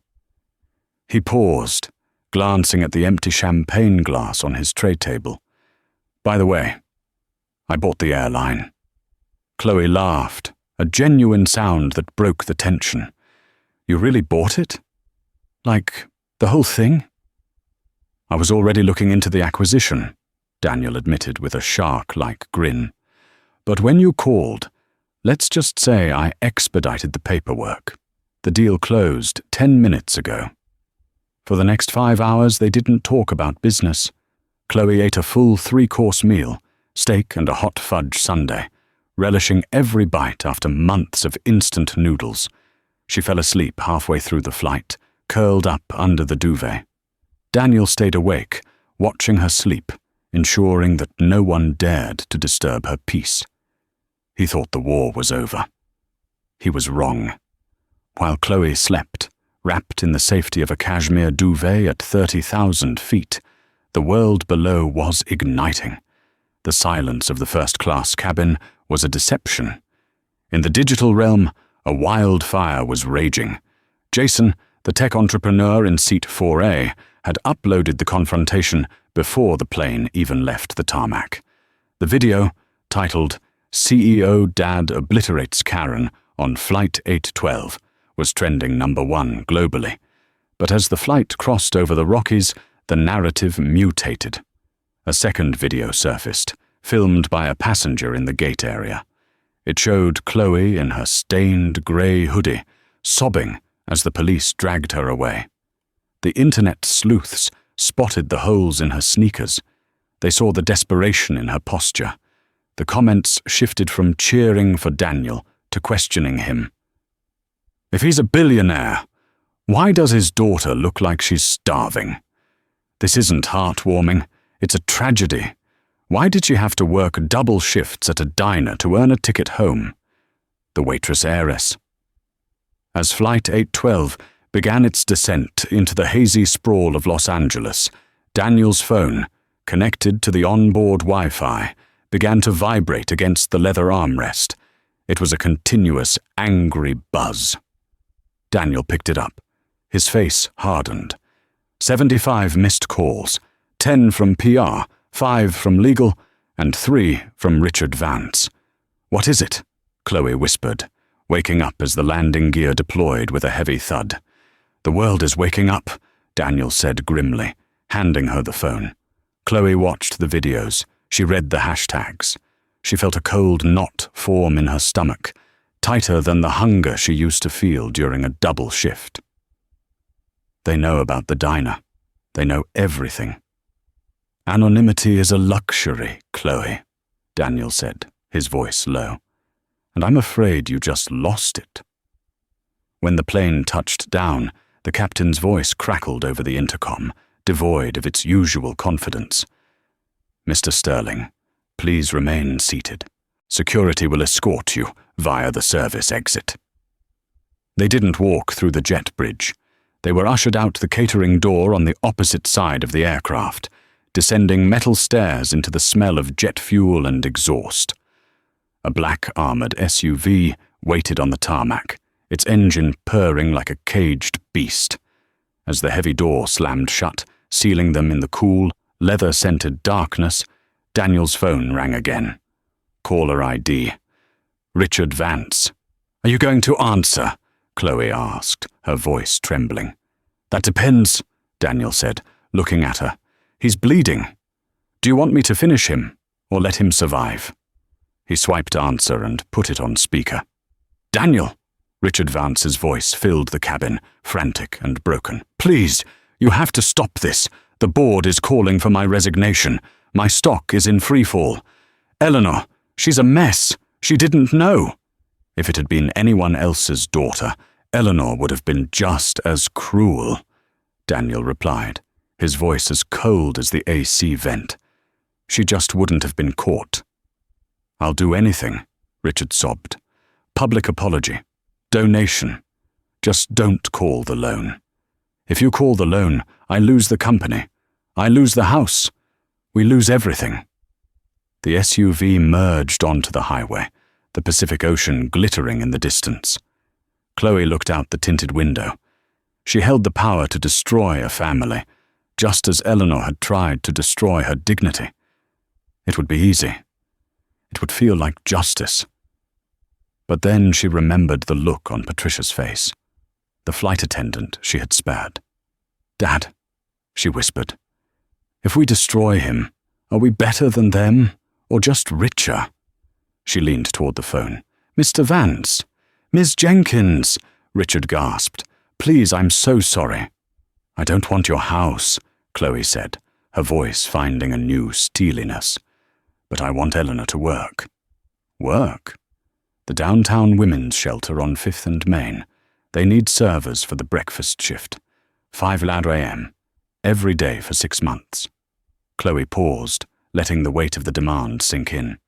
He paused, glancing at the empty champagne glass on his tray table. "By the way, I bought the airline." Khloe laughed, a genuine sound that broke the tension. "You really bought it? Like, the whole thing?" "I was already looking into the acquisition," Daniel admitted with a shark-like grin. "But when you called, let's just say I expedited the paperwork. The deal closed 10 minutes ago." For the next 5 hours, they didn't talk about business. Khloe ate a full 3-course meal, steak and a hot fudge sundae, relishing every bite after months of instant noodles. She fell asleep halfway through the flight, curled up under the duvet. Daniel stayed awake, watching her sleep, ensuring that no one dared to disturb her peace. He thought the war was over. He was wrong. While Khloe slept, wrapped in the safety of a cashmere duvet at 30,000 feet, the world below was igniting. The silence of the first-class cabin was a deception. In the digital realm, a wildfire was raging. Jason, the tech entrepreneur in seat 4A, had uploaded the confrontation before the plane even left the tarmac. The video, titled "CEO Dad Obliterates Karen on Flight 812, was trending #1 globally. But as the flight crossed over the Rockies, the narrative mutated. A second video surfaced, filmed by a passenger in the gate area. It showed Khloe in her stained grey hoodie, sobbing as the police dragged her away. The internet sleuths spotted the holes in her sneakers. They saw the desperation in her posture. The comments shifted from cheering for Daniel to questioning him. "If he's a billionaire, why does his daughter look like she's starving? This isn't heartwarming, it's a tragedy. Why did she have to work double shifts at a diner to earn a ticket home?" The waitress heiress. As Flight 812 began its descent into the hazy sprawl of Los Angeles, Daniel's phone, connected to the onboard Wi-Fi, began to vibrate against the leather armrest. It was a continuous, angry buzz. Daniel picked it up. His face hardened. 75 missed calls, 10 from PR, 5 from legal, and 3 from Richard Vance. "What is it?" Khloe whispered, waking up as the landing gear deployed with a heavy thud. "The world is waking up," Daniel said grimly, handing her the phone. Khloe watched the videos. She read the hashtags. She felt a cold knot form in her stomach, tighter than the hunger she used to feel during a double shift. "They know about the diner. They know everything." "Anonymity is a luxury, Khloe," Daniel said, his voice low. "And I'm afraid you just lost it." When the plane touched down, the captain's voice crackled over the intercom, devoid of its usual confidence. "Mr. Sterling, please remain seated. Security will escort you via the service exit." They didn't walk through the jet bridge. They were ushered out the catering door on the opposite side of the aircraft, descending metal stairs into the smell of jet fuel and exhaust. A black armored SUV waited on the tarmac, its engine purring like a caged beast. As the heavy door slammed shut, sealing them in the cool, leather-scented darkness, Daniel's phone rang again. Caller ID. "Richard Vance." "Are you going to answer?" Khloe asked, her voice trembling. "That depends," Daniel said, looking at her. "He's bleeding. Do you want me to finish him, or let him survive?" He swiped answer and put it on speaker. "Daniel!" Richard Vance's voice filled the cabin, frantic and broken. "Please, you have to stop this. The board is calling for my resignation. My stock is in freefall. Eleanor, she's a mess. She didn't know." If it had been anyone else's daughter, Eleanor would have been just as cruel, Daniel replied, his voice as cold as the AC vent. She just wouldn't have been caught. "I'll do anything," Richard sobbed. "Public apology. Donation. Just don't call the loan. If you call the loan, I lose the company. I lose the house. We lose everything." The SUV merged onto the highway, the Pacific Ocean glittering in the distance. Khloe looked out the tinted window. She held the power to destroy a family, just as Eleanor had tried to destroy her dignity. It would be easy. It would feel like justice. But then she remembered the look on Patricia's face, the flight attendant she had spared. "Dad," she whispered, "if we destroy him, are we better than them, or just richer?" She leaned toward the phone. "Mr. Vance, Miss Jenkins," Richard gasped. "Please, I'm so sorry." "I don't want your house," Khloe said, her voice finding a new steeliness. "But I want Eleanor to work." "Work?" "The downtown women's shelter on 5th and Main. They need servers for the breakfast shift. 5 a.m. every day for 6 months. Khloe paused, letting the weight of the demand sink in.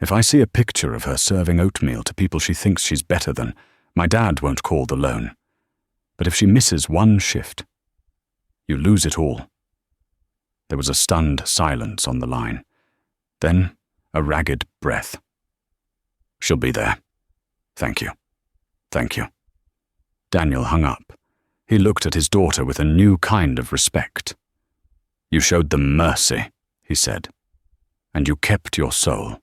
"If I see a picture of her serving oatmeal to people she thinks she's better than, my dad won't call the loan. But if she misses one shift, you lose it all." There was a stunned silence on the line. Then a ragged breath. "She'll be there. Thank you. Thank you." Daniel hung up. He looked at his daughter with a new kind of respect. "You showed them mercy," he said, "and you kept your soul."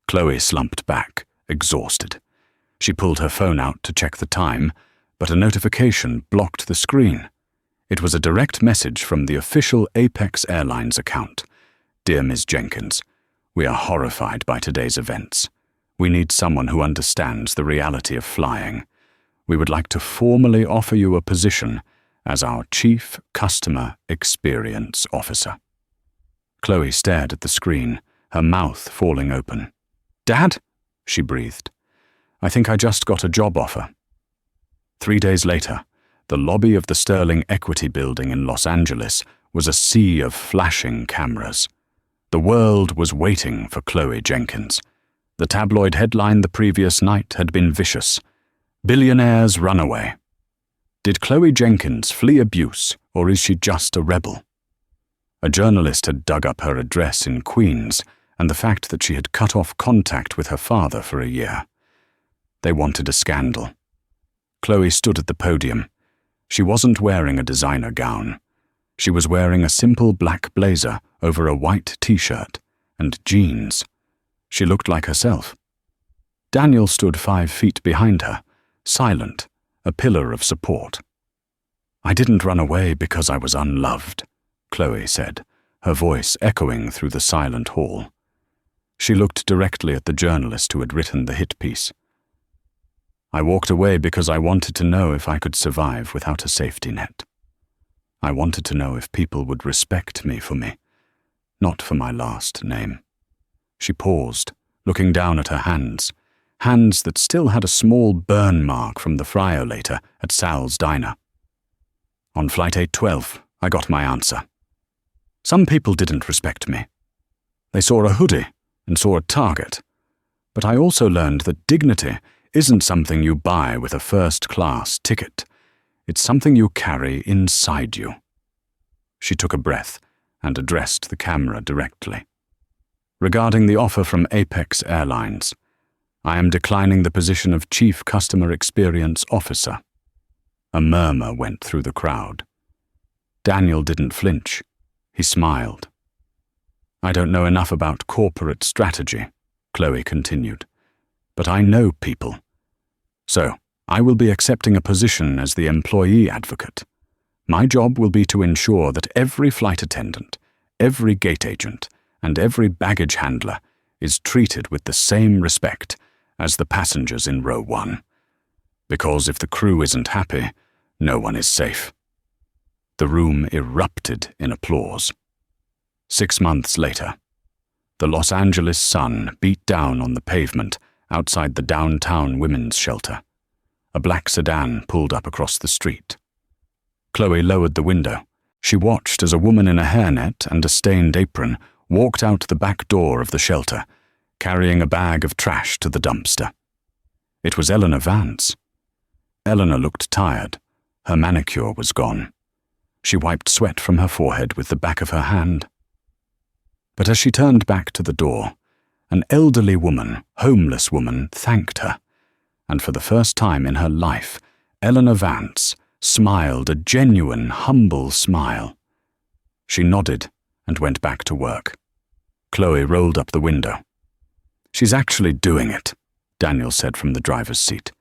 Khloe slumped back, exhausted. She pulled her phone out to check the time, but a notification blocked the screen. It was a direct message from the official Apex Airlines account. "Dear Ms. Jenkins, we are horrified by today's events. We need someone who understands the reality of flying. We would like to formally offer you a position as our Chief Customer Experience Officer." Khloe stared at the screen, her mouth falling open. "Dad?" she breathed. "I think I just got a job offer." 3 days later, the lobby of the Sterling Equity Building in Los Angeles was a sea of flashing cameras. The world was waiting for Khloe Jenkins. The tabloid headline the previous night had been vicious. "Billionaire's runaway." Did Khloe Jenkins flee abuse, or is she just a rebel? A journalist had dug up her address in Queens and the fact that she had cut off contact with her father for a year. They wanted a scandal. Khloe stood at the podium. She wasn't wearing a designer gown. She was wearing a simple black blazer over a white t-shirt and jeans. She looked like herself. Daniel stood 5 feet behind her, silent, a pillar of support. "I didn't run away because I was unloved," Khloe said, her voice echoing through the silent hall. She looked directly at the journalist who had written the hit piece. "I walked away because I wanted to know if I could survive without a safety net. I wanted to know if people would respect me for me, not for my last name." She paused, looking down at her hands that still had a small burn mark from the friolator at Sal's diner. "On Flight 812, I got my answer. Some people didn't respect me. They saw a hoodie and saw a target. But I also learned that dignity isn't something you buy with a first-class ticket. It's something you carry inside you." She took a breath and addressed the camera directly. "Regarding the offer from Apex Airlines, I am declining the position of Chief Customer Experience Officer." A murmur went through the crowd. Daniel didn't flinch. He smiled. "I don't know enough about corporate strategy," Khloe continued, "but I know people. So, I will be accepting a position as the employee advocate. My job will be to ensure that every flight attendant, every gate agent, and every baggage handler is treated with the same respect as the passengers in row 1. Because if the crew isn't happy, no one is safe. The room erupted in applause. 6 months later, the Los Angeles sun beat down on the pavement outside the downtown women's shelter. A black sedan pulled up across the street. Khloe lowered the window. She watched as a woman in a hairnet and a stained apron walked out the back door of the shelter, carrying a bag of trash to the dumpster. It was Eleanor Vance. Eleanor looked tired. Her manicure was gone. She wiped sweat from her forehead with the back of her hand. But as she turned back to the door, an elderly woman, homeless woman, thanked her, and for the first time in her life, Eleanor Vance smiled a genuine, humble smile. She nodded and went back to work. Khloe rolled up the window. "She's actually doing it," Daniel said from the driver's seat.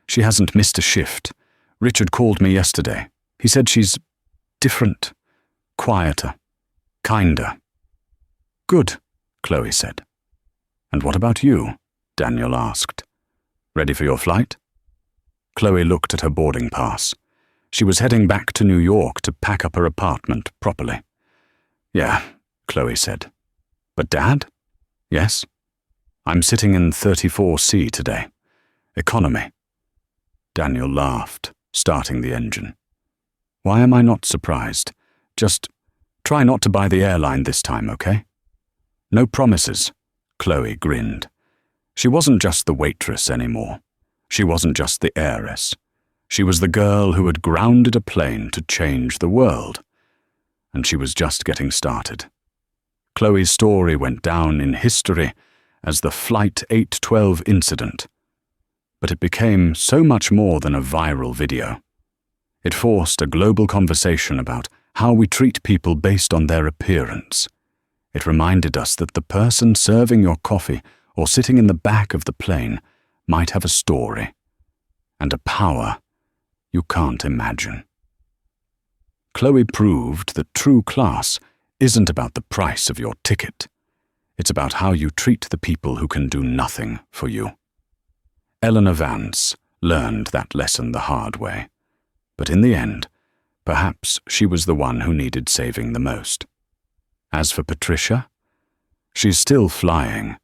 "She hasn't missed a shift. Richard called me yesterday. He said she's different, quieter, kinder." "Good," Khloe said. "And what about you?" Daniel asked. "Ready for your flight?" Khloe looked at her boarding pass. She was heading back to New York to pack up her apartment properly. "Yeah," Khloe said. "But Dad?" "Yes. I'm sitting in 34C today. Economy." Daniel laughed, starting the engine. "Why am I not surprised? Just try not to buy the airline this time, okay?" "No promises," Khloe grinned. She wasn't just the waitress anymore. She wasn't just the heiress. She was the girl who had grounded a plane to change the world. And she was just getting started. Khloe's story went down in history as the Flight 812 incident. But it became so much more than a viral video. It forced a global conversation about how we treat people based on their appearance. It reminded us that the person serving your coffee or sitting in the back of the plane might have a story and a power you can't imagine. Khloe proved that true class isn't about the price of your ticket. It's about how you treat the people who can do nothing for you. Eleanor Vance learned that lesson the hard way. But in the end, perhaps she was the one who needed saving the most. As for Patricia, she's still flying,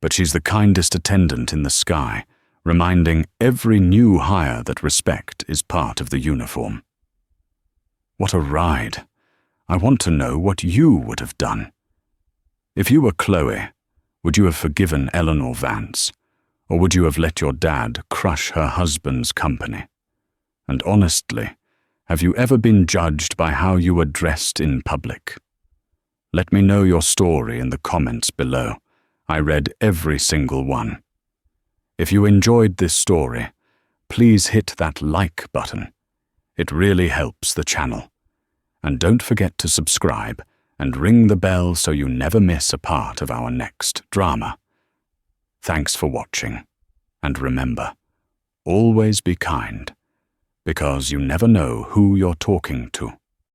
but she's the kindest attendant in the sky, reminding every new hire that respect is part of the uniform. What a ride. I want to know what you would have done. If you were Khloe, would you have forgiven Eleanor Vance, or would you have let your dad crush her husband's company? And honestly, have you ever been judged by how you were dressed in public? Let me know your story in the comments below. I read every single one. If you enjoyed this story, please hit that like button. It really helps the channel. And don't forget to subscribe and ring the bell so you never miss a part of our next drama. Thanks for watching. And remember, always be kind, because you never know who you're talking to.